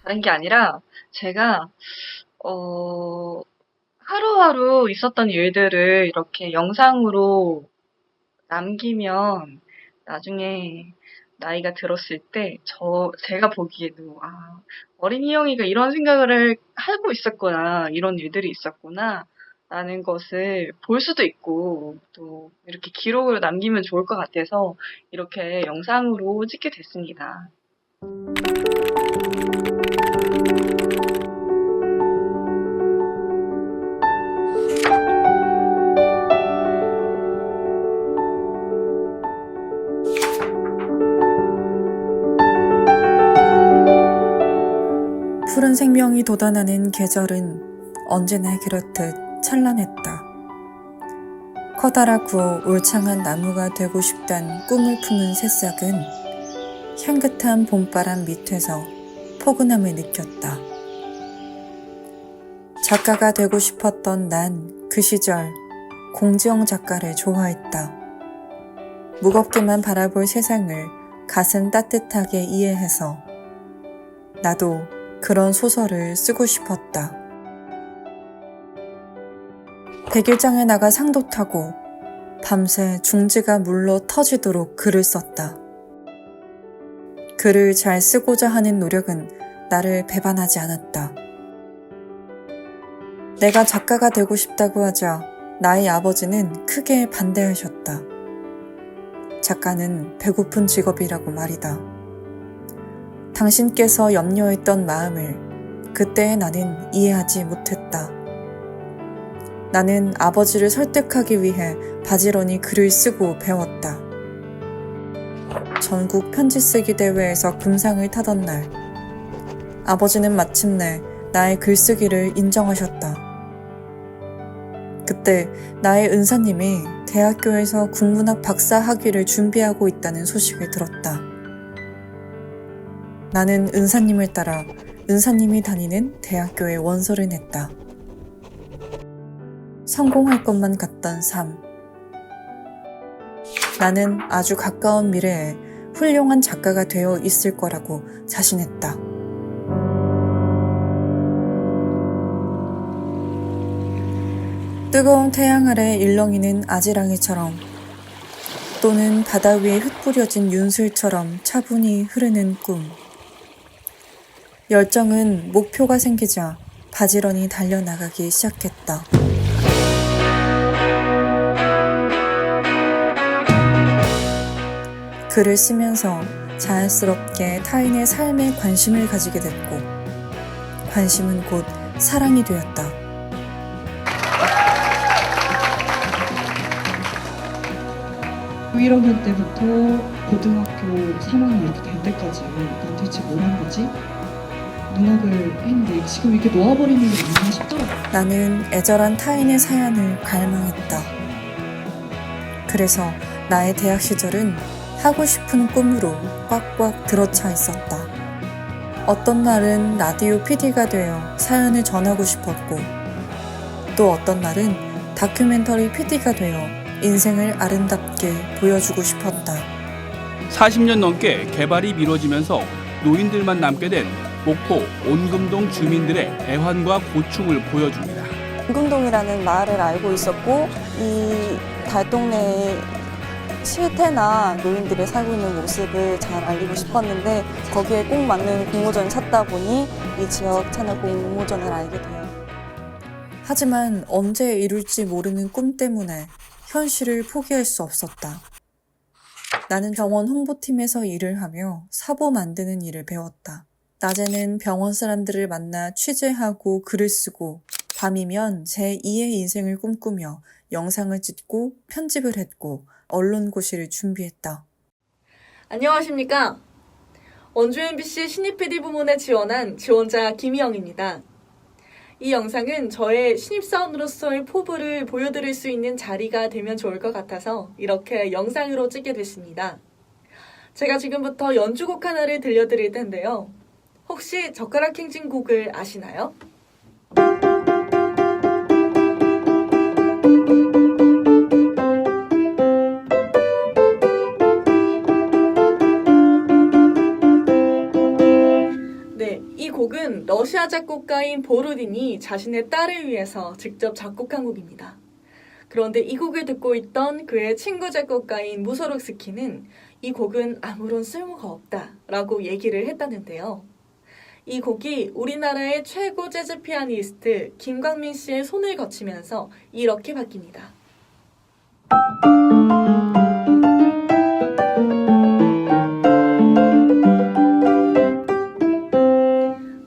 다른 게 아니라 제가 어 하루하루 있었던 일들을 이렇게 영상으로 남기면 나중에 나이가 들었을 때 제가 보기에도 '아 어린 희영이가 이런 생각을 하고 있었구나. 이런 일들이 있었구나.' 라는 것을 볼 수도 있고 또 이렇게 기록으로 남기면 좋을 것 같아서 이렇게 영상으로 찍게 됐습니다. 푸른 생명이 돋아나는 계절은 언제나 그렇듯 찬란했다. 커다랗고 울창한 나무가 되고 싶단 꿈을 품은 새싹은 향긋한 봄바람 밑에서 포근함을 느꼈다. 작가가 되고 싶었던 난 그 시절 공지영 작가를 좋아했다. 무겁게만 바라볼 세상을 가슴 따뜻하게 이해해서 나도 그런 소설을 쓰고 싶었다. 백일장에 나가 상도 타고 밤새 중지가 물러 터지도록 글을 썼다. 글을 잘 쓰고자 하는 노력은 나를 배반하지 않았다. 내가 작가가 되고 싶다고 하자 나의 아버지는 크게 반대하셨다. 작가는 배고픈 직업이라고 말이다. 당신께서 염려했던 마음을 그때의 나는 이해하지 못했다. 나는 아버지를 설득하기 위해 바지런히 글을 쓰고 배웠다. 전국 편지쓰기 대회에서 금상을 타던 날, 아버지는 마침내 나의 글쓰기를 인정하셨다. 그때 나의 은사님이 대학교에서 국문학 박사 학위를 준비하고 있다는 소식을 들었다. 나는 은사님을 따라 은사님이 다니는 대학교에 원서를 냈다. 성공할 것만 같던 삶. 나는 아주 가까운 미래에 훌륭한 작가가 되어 있을 거라고 자신했다. 뜨거운 태양 아래 일렁이는 아지랑이처럼 또는 바다 위에 흩뿌려진 윤슬처럼 차분히 흐르는 꿈. 열정은 목표가 생기자 바지런히 달려나가기 시작했다. 글을 쓰면서 자연스럽게 타인의 삶에 관심을 가지게 됐고, 관심은 곧 사랑이 되었다. 1학년 때부터 고등학교 3학년 이렇게 될 때까지 난 대체 뭘 한 거지? 문학을 했는데 지금 이렇게 놓아버리는 게 맞나 싶더라고. 나는 애절한 타인의 사연을 갈망했다. 그래서 나의 대학 시절은 하고 싶은 꿈으로 꽉꽉 들어차 있었다. 어떤 날은 라디오 PD가 되어 사연을 전하고 싶었고, 또 어떤 날은 다큐멘터리 PD가 되어 인생을 아름답게 보여주고 싶었다. 40년 넘게 개발이 미뤄지면서 노인들만 남게 된 목포 온금동 주민들의 애환과 고충을 보여줍니다. 온금동이라는 마을을 알고 있었고, 이 달동네의 실태나 노인들이 살고 있는 모습을 잘 알리고 싶었는데 거기에 꼭 맞는 공모전을 찾다 보니 이 지역 채널 공모전을 알게 돼요. 하지만 언제 이룰지 모르는 꿈 때문에 현실을 포기할 수 없었다. 나는 병원 홍보팀에서 일을 하며 사보 만드는 일을 배웠다. 낮에는 병원 사람들을 만나 취재하고 글을 쓰고, 밤이면 제2의 인생을 꿈꾸며 영상을 찍고 편집을 했고 언론고시를 준비했다. 안녕하십니까. 원주 MBC 신입 PD 부문에 지원한 지원자 김희영입니다. 이 영상은 저의 신입사원으로서의 포부를 보여드릴 수 있는 자리가 되면 좋을 것 같아서 이렇게 영상으로 찍게 됐습니다. 제가 지금부터 연주곡 하나를 들려드릴 텐데요. 혹시 젓가락 행진곡을 아시나요? 네, 이 곡은 러시아 작곡가인 보루딘이 자신의 딸을 위해서 직접 작곡한 곡입니다. 그런데 이 곡을 듣고 있던 그의 친구 작곡가인 무소록스키는 이 곡은 아무런 쓸모가 없다라고 얘기를 했다는데요. 이 곡이 우리나라의 최고 재즈 피아니스트 김광민 씨의 손을 거치면서 이렇게 바뀝니다.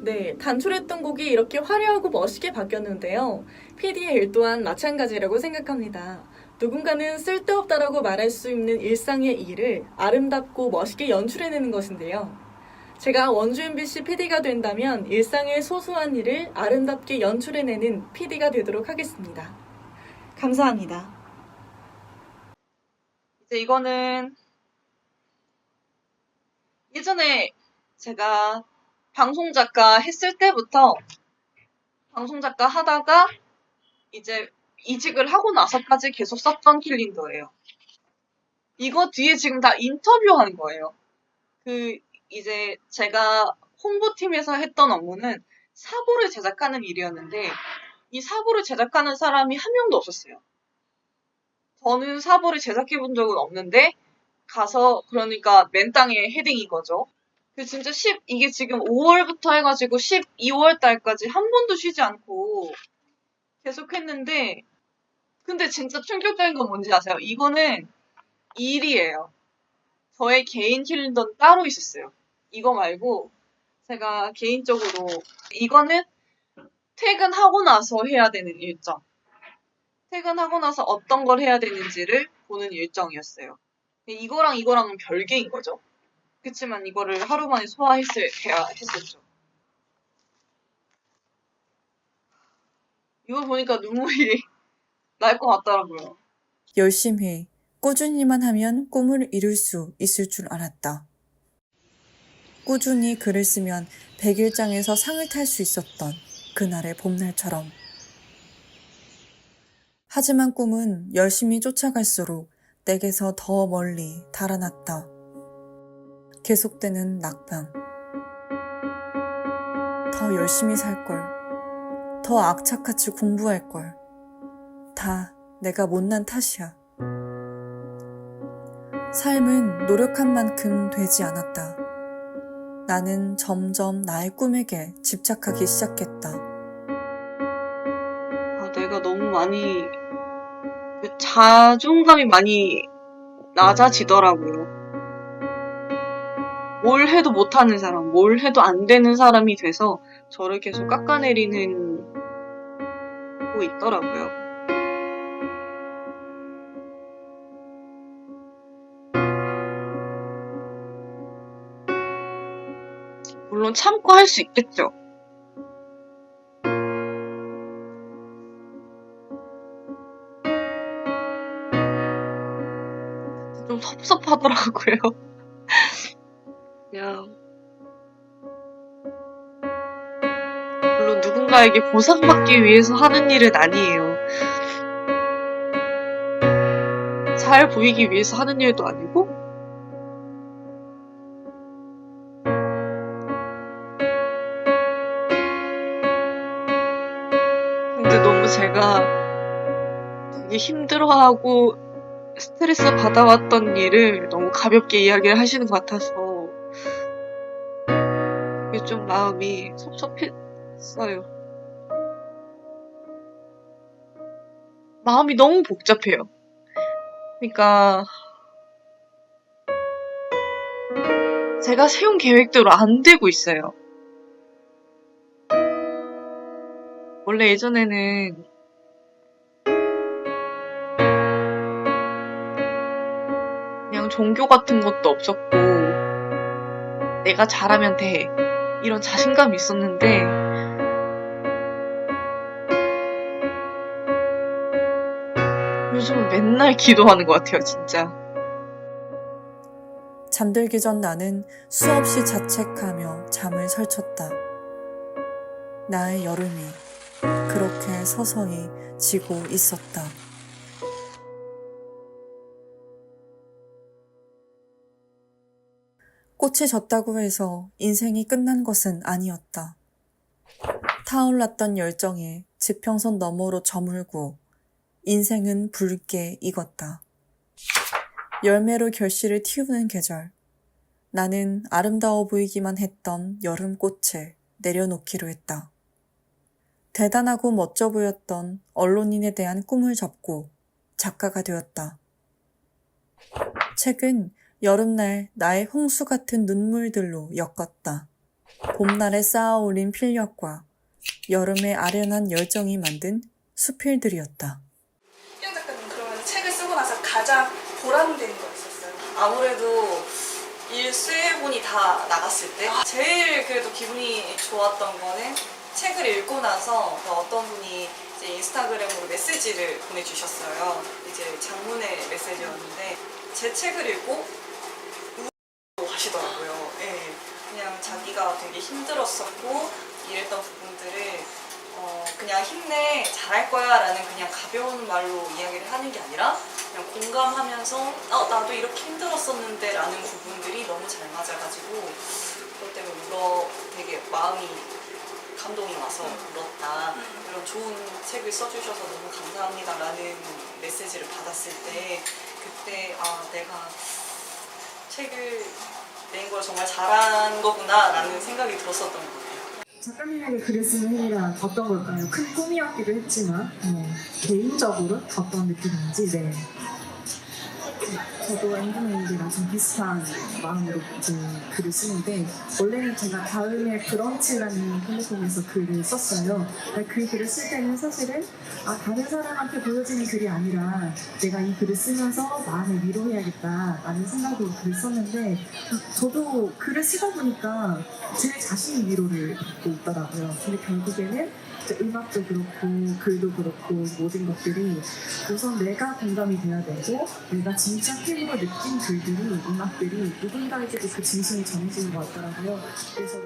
네, 단출했던 곡이 이렇게 화려하고 멋있게 바뀌었는데요. PD의 일 또한 마찬가지라고 생각합니다. 누군가는 쓸데없다라고 말할 수 있는 일상의 일을 아름답고 멋있게 연출해내는 것인데요. 제가 원주 MBC PD가 된다면 일상의 소소한 일을 아름답게 연출해내는 PD가 되도록 하겠습니다. 감사합니다. 이제 이거는 예전에 제가 방송작가 했을 때부터 방송작가 하다가 이제 이직을 하고 나서까지 계속 썼던 캘린더예요. 이거 뒤에 지금 다 인터뷰한 거예요. 이제 제가 홍보팀에서 했던 업무는 사보를 제작하는 일이었는데 이 사보를 제작하는 사람이 한 명도 없었어요. 저는 사보를 제작해 본 적은 없는데 가서 그러니까 맨땅에 헤딩인 거죠. 진짜 이게 지금 5월부터 해가지고 12월 달까지 한 번도 쉬지 않고 계속 했는데 근데 진짜 충격적인 건 뭔지 아세요? 이거는 일이에요. 저의 개인 캘린더는 따로 있었어요. 이거 말고 제가 개인적으로 이거는 퇴근하고 나서 해야 되는 일정. 퇴근하고 나서 어떤 걸 해야 되는지를 보는 일정이었어요. 이거랑은 별개인 거죠. 그치만 이거를 하루 만에 소화해야 했었죠. 이거 보니까 눈물이 날 것 같더라고요. 열심히, 꾸준히만 하면 꿈을 이룰 수 있을 줄 알았다. 꾸준히 글을 쓰면 100일장에서 상을 탈 수 있었던 그날의 봄날처럼. 하지만 꿈은 열심히 쫓아갈수록 내게서 더 멀리 달아났다. 계속되는 낙방. 더 열심히 살걸. 더 악착같이 공부할걸. 다 내가 못난 탓이야. 삶은 노력한 만큼 되지 않았다. 나는 점점 나의 꿈에게 집착하기 시작했다. 내가 너무 많이 자존감이 많이 낮아지더라고요. 뭘 해도 못하는 사람, 뭘 해도 안 되는 사람이 돼서 저를 계속 깎아내리는 거 있더라고요. 물론 참고 할 수 있겠죠. 좀 섭섭하더라고요. 그냥 물론 누군가에게 보상받기 위해서 하는 일은 아니에요. 잘 보이기 위해서 하는 일도 아니고 근데 너무 제가 되게 힘들어하고 스트레스 받아왔던 일을 너무 가볍게 이야기를 하시는 것 같아서 그게 좀 마음이 섭섭했어요. 마음이 너무 복잡해요. 그러니까 제가 세운 계획대로 안 되고 있어요. 원래 예전에는 그냥 종교 같은 것도 없었고 내가 잘하면 돼 이런 자신감이 있었는데 요즘은 맨날 기도하는 것 같아요, 진짜. 잠들기 전 나는 수없이 자책하며 잠을 설쳤다. 나의 여름이 그렇게 서서히 지고 있었다. 꽃이 졌다고 해서 인생이 끝난 것은 아니었다. 타올랐던 열정에 지평선 너머로 저물고 인생은 붉게 익었다. 열매로 결실을 틔우는 계절. 나는 아름다워 보이기만 했던 여름꽃을 내려놓기로 했다. 대단하고 멋져 보였던 언론인에 대한 꿈을 접고 작가가 되었다. 책은 여름날 나의 홍수 같은 눈물들로 엮었다. 봄날에 쌓아올린 필력과 여름의 아련한 열정이 만든 수필들이었다. 희영 작가님, 그러면 책을 쓰고 나서 가장 보람된 거 있었어요? 아무래도 일수일본이 다 나갔을 때 제일 그래도 기분이 좋았던 거는 책을 읽고 나서 어떤 분이 이제 인스타그램으로 메시지를 보내주셨어요. 이제 장문의 메시지였는데 제 책을 읽고 우울하다고 하시더라고요. 예, 그냥 자기가 되게 힘들었었고 이랬던 부분들을 그냥 힘내, 잘할 거야 라는 그냥 가벼운 말로 이야기를 하는 게 아니라 그냥 공감하면서 나도 이렇게 힘들었었는데 라는 부분들이 너무 잘 맞아가지고 그것 때문에 되게 마음이 감동이 와서 울었다. 이런 좋은 책을 써주셔서 너무 감사합니다 라는 메시지를 받았을 때 그때 내가 책을 낸 걸 정말 잘한 거구나 라는 생각이 들었었던 것 같아요. 작가님에게 글을 쓰는 힘이란 어떤 걸까요? 큰 꿈이었기도 했지만 개인적으로 어떤 느낌인지. 네. 저도 앵두맨이랑 좀 비슷한 마음으로 글을 쓰는데 원래는 제가 다음에 브런치라는 플랫폼에서 글을 썼어요. 그 글을 쓸 때는 사실은 다른 사람한테 보여지는 글이 아니라 내가 이 글을 쓰면서 마음을 위로해야겠다라는 생각으로 글을 썼는데 저도 글을 쓰다 보니까 제 자신이 위로를 받고 있더라고요. 근데 결국에는 음악도 그렇고 글도 그렇고 모든 것들이 우선 내가 공감이 돼야 되고 내가 진짜 힘으로 느낀 글들이 음악들이 누군가에게도 그 진심이 전해지는 것 같더라고요. 그래서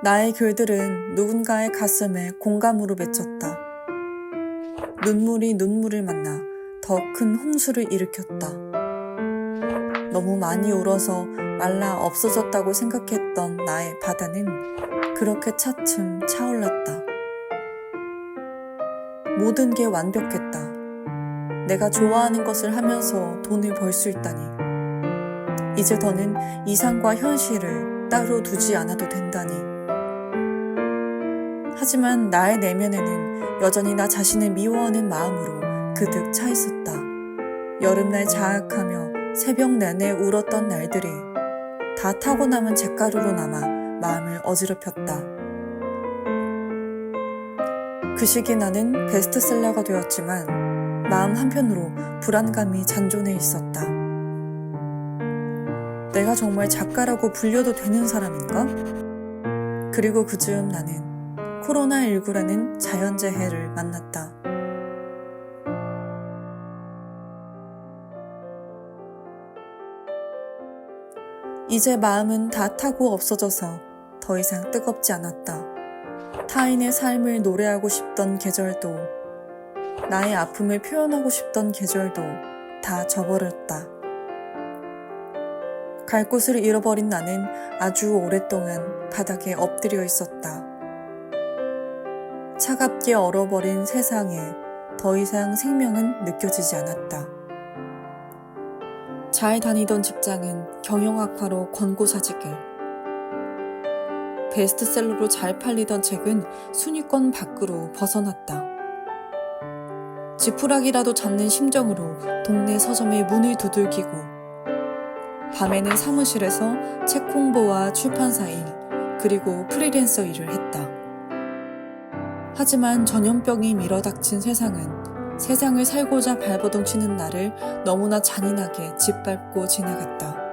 나의 글들은 누군가의 가슴에 공감으로 맺혔다. 눈물이 눈물을 만나 더 큰 홍수를 일으켰다. 너무 많이 울어서 말라 없어졌다고 생각했던 나의 바다는 그렇게 차츰 차올랐다. 모든 게 완벽했다. 내가 좋아하는 것을 하면서 돈을 벌 수 있다니. 이제 더는 이상과 현실을 따로 두지 않아도 된다니. 하지만 나의 내면에는 여전히 나 자신을 미워하는 마음으로 그득 차 있었다. 여름날 자악하며 새벽 내내 울었던 날들이 다 타고 남은 잿가루로 남아 마음을 어지럽혔다. 그 시기 나는 베스트셀러가 되었지만 마음 한편으로 불안감이 잔존해 있었다. 내가 정말 작가라고 불려도 되는 사람인가? 그리고 그 즈음 나는 코로나19라는 자연재해를 만났다. 이제 마음은 다 타고 없어져서 더 이상 뜨겁지 않았다. 타인의 삶을 노래하고 싶던 계절도 나의 아픔을 표현하고 싶던 계절도 다 져버렸다. 갈 곳을 잃어버린 나는 아주 오랫동안 바닥에 엎드려 있었다. 차갑게 얼어버린 세상에 더 이상 생명은 느껴지지 않았다. 잘 다니던 직장은 경영악화로 권고사직을, 베스트셀러로 잘 팔리던 책은 순위권 밖으로 벗어났다. 지푸라기라도 잡는 심정으로 동네 서점의 문을 두들기고 밤에는 사무실에서 책 홍보와 출판사 일, 그리고 프리랜서 일을 했다. 하지만 전염병이 밀어닥친 세상을 살고자 발버둥치는 나를 너무나 잔인하게 짓밟고 지나갔다.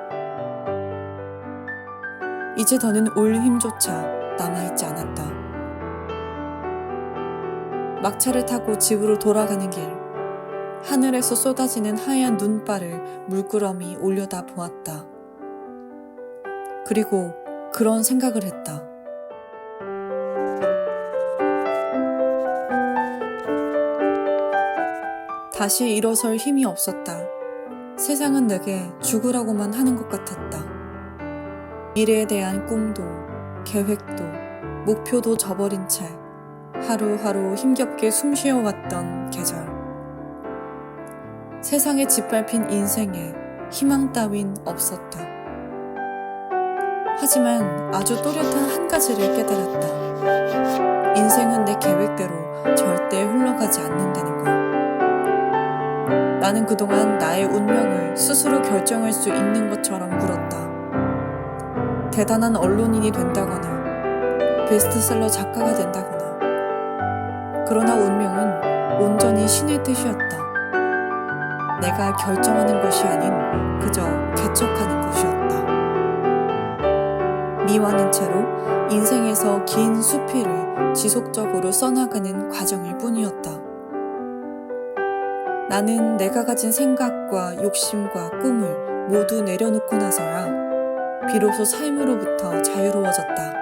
이제 더는 올 힘조차 남아있지 않았다. 막차를 타고 집으로 돌아가는 길, 하늘에서 쏟아지는 하얀 눈발을 물끄러미 올려다 보았다. 그리고 그런 생각을 했다. 다시 일어설 힘이 없었다. 세상은 내게 죽으라고만 하는 것 같았다. 미래에 대한 꿈도, 계획도, 목표도 저버린 채 하루하루 힘겹게 숨 쉬어왔던 계절. 세상에 짓밟힌 인생에 희망 따윈 없었다. 하지만 아주 또렷한 한 가지를 깨달았다. 인생은 내 계획대로 절대 흘러가지 않는다는 걸. 나는 그동안 나의 운명을 스스로 결정할 수 있는 것처럼 굴었다. 대단한 언론인이 된다거나 베스트셀러 작가가 된다거나. 그러나 운명은 온전히 신의 뜻이었다. 내가 결정하는 것이 아닌 그저 개척하는 것이었다. 미완인 채로 인생에서 긴 수필을 지속적으로 써나가는 과정일 뿐이었다. 나는 내가 가진 생각과 욕심과 꿈을 모두 내려놓고 나서야 비로소 삶으로부터 자유로워졌다.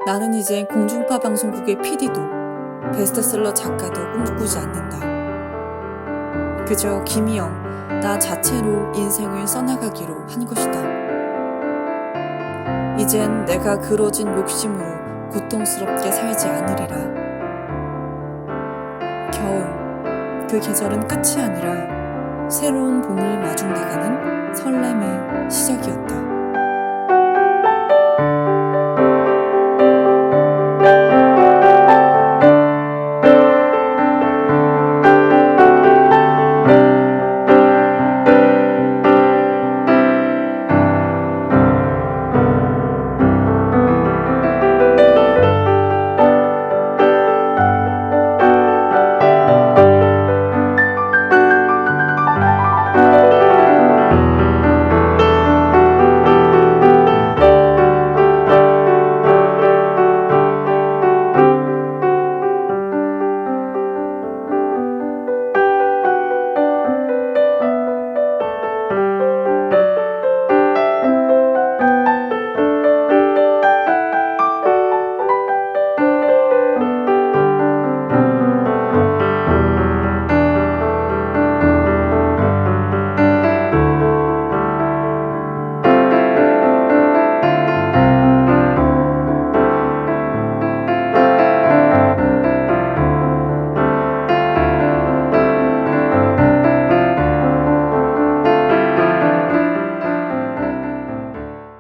나는 이제 공중파 방송국의 PD도 베스트셀러 작가도 꿈꾸지 않는다. 그저 김희영, 나 자체로 인생을 써나가기로 한 것이다. 이젠 내가 그러진 욕심으로 고통스럽게 살지 않으리라. 겨울, 그 계절은 끝이 아니라 새로운 봄을 마중 나가는 설렘의 시작이었다.